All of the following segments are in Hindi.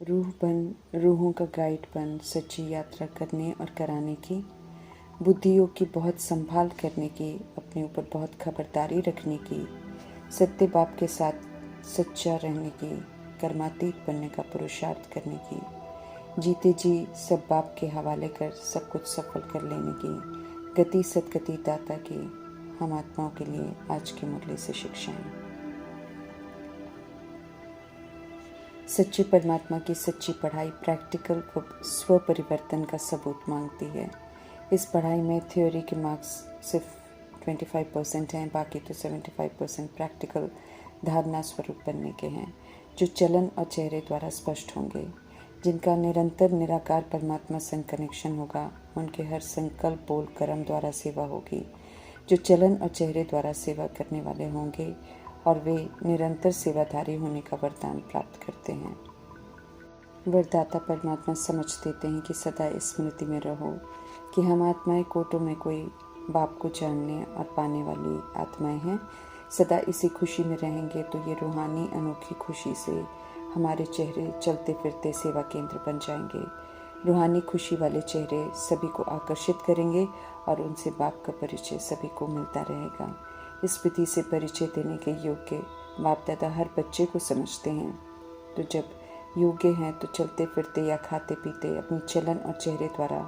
रूह बन, रूहों का गाइड बन, सच्ची यात्रा करने और कराने की, बुद्धियों की बहुत संभाल करने की, अपने ऊपर बहुत खबरदारी रखने की, सत्य बाप के साथ सच्चा रहने की, कर्मातीत बनने का पुरुषार्थ करने की, जीते जी सब बाप के हवाले कर सब कुछ सफल कर लेने की, गति सदगति दाता की, हम आत्माओं के लिए आज के मुरली से शिक्षाएं। सच्चे परमात्मा की सच्ची पढ़ाई प्रैक्टिकल व स्व परिवर्तन का सबूत मांगती है। इस पढ़ाई में थ्योरी के मार्क्स सिर्फ 25% हैं, बाकी तो 75% प्रैक्टिकल धारणा स्वरूप बनने के हैं, जो चलन और चेहरे द्वारा स्पष्ट होंगे। जिनका निरंतर निराकार परमात्मा संग कनेक्शन होगा, उनके हर संकल्प बोल कर्म द्वारा सेवा होगी। जो चलन और चेहरे द्वारा सेवा करने वाले होंगे और वे निरंतर सेवाधारी होने का वरदान प्राप्त करते हैं। वरदाता परमात्मा समझ देते हैं कि सदा इस स्मृति में रहो कि हम आत्माएं कोटों में कोई बाप को जानने और पाने वाली आत्माएं हैं। सदा इसी खुशी में रहेंगे तो ये रूहानी अनोखी खुशी से हमारे चेहरे चलते फिरते सेवा केंद्र बन जाएंगे। रूहानी खुशी वाले चेहरे सभी को आकर्षित करेंगे और उनसे बाप का परिचय सभी को मिलता रहेगा। इस विधि से परिचय देने के योग्य बाप दादा हर बच्चे को समझते हैं। तो जब योग्य हैं तो चलते फिरते या खाते पीते अपनी चलन और चेहरे द्वारा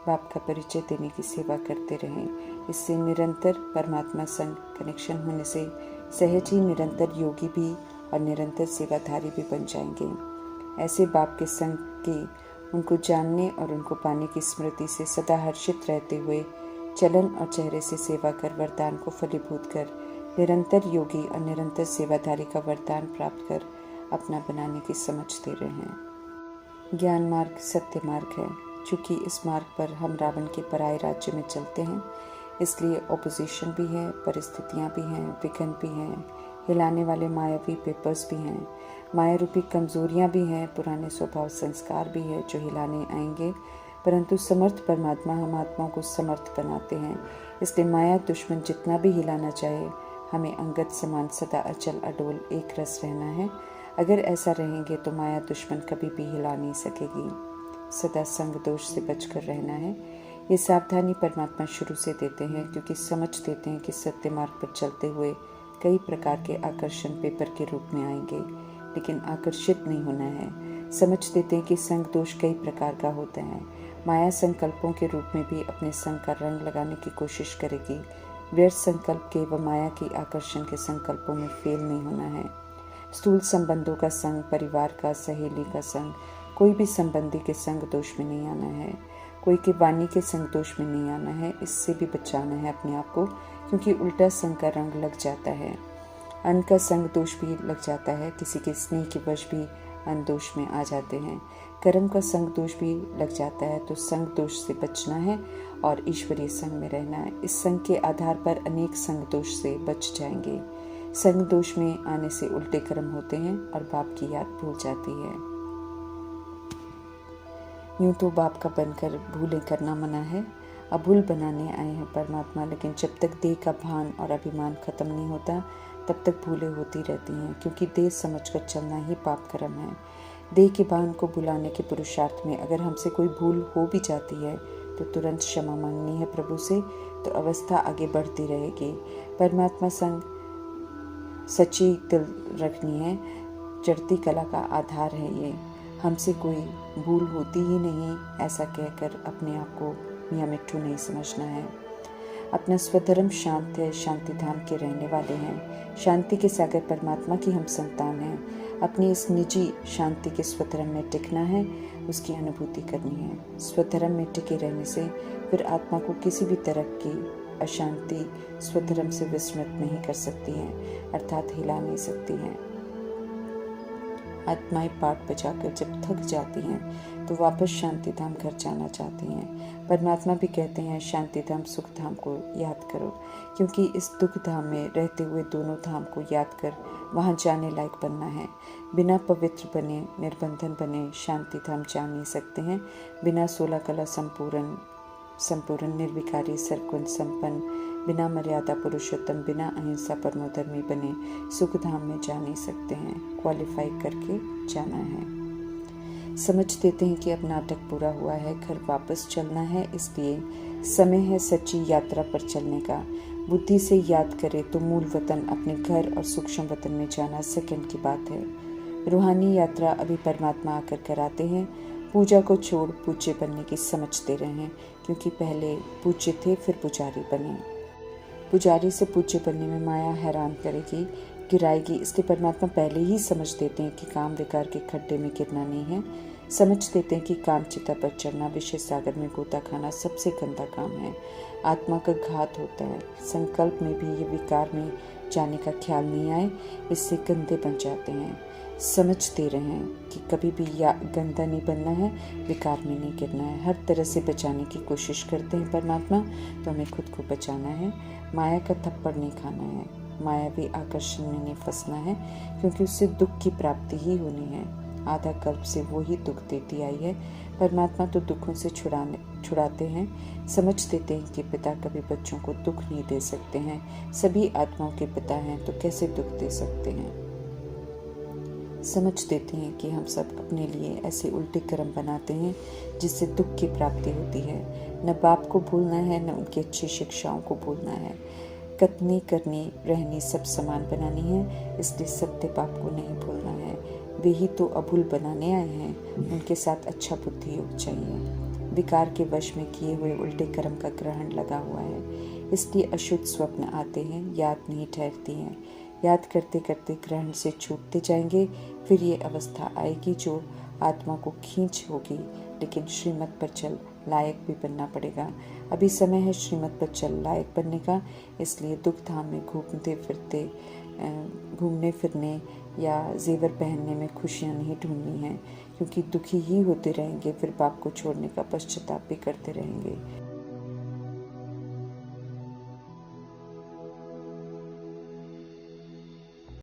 बाप का परिचय देने की सेवा करते रहें। इससे निरंतर परमात्मा संग कनेक्शन होने से सहज ही निरंतर योगी भी और निरंतर सेवाधारी भी बन जाएंगे। ऐसे बाप के संग की उनको जानने और उनको पाने की स्मृति से सदा हर्षित रहते हुए चलन और चेहरे से सेवा कर वरदान को फलीभूत कर निरंतर योगी और निरंतर सेवाधारी का वरदान प्राप्त कर अपना बनाने की समझ दे रहे हैं। ज्ञान मार्ग सत्य मार्ग है। चूँकि इस मार्ग पर हम रावण के पराये राज्य में चलते हैं, इसलिए ऑपोजिशन भी है, परिस्थितियाँ भी हैं, विघ्न भी हैं, हिलाने वाले मायावी पेपर्स भी हैं, माया रूपी कमजोरियाँ भी हैं, पुराने स्वभाव संस्कार भी है जो हिलाने आएंगे। परंतु समर्थ परमात्मा हम आत्माओं को समर्थ बनाते हैं। इसलिए माया दुश्मन जितना भी हिलाना चाहे, हमें अंगद समान सदा अचल अडोल एक रस रहना है। अगर ऐसा रहेंगे तो माया दुश्मन कभी भी हिला नहीं सकेगी। सदा संग दोष से बचकर रहना है। ये सावधानी परमात्मा शुरू से देते हैं, क्योंकि समझ देते हैं कि सत्य मार्ग पर चलते हुए कई प्रकार के आकर्षण पेपर के रूप में आएंगे, लेकिन आकर्षित नहीं होना है। समझ देते हैं कि संग दोष कई प्रकार का होता है। माया संकल्पों के रूप में भी अपने संग का रंग लगाने की कोशिश करेगी। व्यर्थ संकल्प के व माया की आकर्षण के संकल्पों में फेल नहीं होना है। स्थूल संबंधों का संग, परिवार का, सहेली का संग, कोई भी संबंधी के संग दोष में नहीं आना है। कोई के वाणी के संग दोष में नहीं आना है। इससे भी बचाना है अपने आप को, क्योंकि उल्टा संग का रंग लग जाता है। अन्न का संग दोष भी लग जाता है। किसी के स्नेह के वश भी अन्न दोष में आ जाते हैं। कर्म का संग दोष भी लग जाता है। तो संग दोष से बचना है और ईश्वरीय संग में रहना है। इस संग के आधार पर अनेक संग दोष से बच जाएंगे। संग दोष में आने से उल्टे कर्म होते हैं और बाप की याद भूल जाती है। यूं तो बाप का बनकर भूलें करना मना है। अभूल बनाने आए हैं परमात्मा, लेकिन जब तक देह का भान और अभिमान खत्म नहीं होता, तब तक भूलें होती रहती हैं, क्योंकि देह समझकर चलना ही पाप कर्म है। देह के भान को भुलाने के पुरुषार्थ में अगर हमसे कोई भूल हो भी जाती है तो तुरंत क्षमा मांगनी है प्रभु से, तो अवस्था आगे बढ़ती रहेगी। परमात्मा संग सच्ची दिल रखनी है। चढ़ती कला का आधार है ये। हमसे कोई भूल होती ही नहीं, ऐसा कहकर अपने आप को मियाँ मिट्ठू नहीं समझना है। अपना स्वधर्म शांत है। शांति धाम के रहने वाले हैं। शांति के सागर परमात्मा की हम संतान हैं। अपनी इस निजी शांति के स्वधर्म में टिकना है, उसकी अनुभूति करनी है। स्वधर्म में टिके रहने से फिर आत्मा को किसी भी तरह की अशांति स्वधर्म से विस्मृत नहीं कर सकती हैं, अर्थात हिला नहीं सकती हैं। आत्माएं पाठ बजाकर जब थक जाती हैं तो वापस शांति धाम घर जाना चाहती हैं। परमात्मा भी कहते हैं शांति धाम सुख धाम को याद करो, क्योंकि इस दुख धाम में रहते हुए दोनों धाम को याद कर वहाँ जाने लायक बनना है। बिना पवित्र बने, निर्बंधन बने शांति धाम जा नहीं सकते हैं। बिना 16 कला संपूर्ण निर्विकारी सर्वगुण संपन्न, बिना मर्यादा पुरुषोत्तम, बिना अहिंसा परमोधर्मी बने सुख धाम में जा नहीं सकते हैं। क्वालिफाई करके जाना है। समझ देते हैं कि अब नाटक पूरा हुआ है, घर वापस चलना है, इसलिए समय है सच्ची यात्रा पर चलने का। बुद्धि से याद करें तो मूल वतन अपने घर और सूक्ष्म वतन में जाना सेकंड की बात है। रूहानी यात्रा अभी परमात्मा आकर कराते हैं। पूजा को छोड़ पूज्य बनने की समझ दे रहे हैं, क्योंकि पहले पूज्य थे फिर पुजारी बने। पुजारी से पूज्य बनने में माया हैरान करेगी, गिराएगी, इसलिए परमात्मा पहले ही समझ देते हैं कि काम विकार के खड्डे में गिरना नहीं है। समझ देते हैं कि काम चिता पर चढ़ना, विषय सागर में गोता खाना सबसे गंदा काम है, आत्मा का घात होता है। संकल्प में भी ये विकार में जाने का ख्याल नहीं आए, इससे गंदे बन जाते हैं। समझ दे रहे हैं कि कभी भी या गंदा नहीं बनना है, विकार में नहीं गिरना है। हर तरह से बचाने की कोशिश करते हैं परमात्मा, तो हमें खुद को बचाना है। माया का थप्पड़ नहीं खाना है, मायावी आकर्षण में नहीं फंसना है, क्योंकि उससे दुख की प्राप्ति ही होनी है। आधा कल्प से वो ही दुख देती आई है। परमात्मा तो दुखों से छुड़ाते हैं। समझ देते हैं कि पिता कभी बच्चों को दुख नहीं दे सकते हैं। सभी आत्माओं के पिता हैं, तो कैसे दुख दे सकते हैं। समझ देते हैं कि हम सब अपने लिए ऐसे उल्टे कर्म बनाते हैं जिससे दुख की प्राप्ति होती है। न बाप को भूलना है, न उनकी अच्छी शिक्षाओं को भूलना है। कथनी करनी रहनी सब समान बनानी है, इसलिए सत्य बाप को नहीं भूलना है। वे ही तो अभूल बनाने आए हैं, उनके साथ अच्छा बुद्धि योग चाहिए। विकार के वश में किए हुए उल्टे कर्म का ग्रहण लगा हुआ है, इसलिए अशुद्ध स्वप्न आते हैं, याद नहीं ठहरती हैं। याद करते करते ग्रहण से छूटते जाएंगे, फिर ये अवस्था आएगी जो आत्मा को खींच होगी, लेकिन श्रीमत पर चल लायक भी बनना पड़ेगा। अभी समय है श्रीमत पर चल लायक बनने का, इसलिए दुख धाम में घूमने फिरने या जेवर पहनने में खुशियाँ नहीं ढूंढनी हैं, क्योंकि दुखी ही होते रहेंगे, फिर बाप को छोड़ने का पश्चाताप भी करते रहेंगे।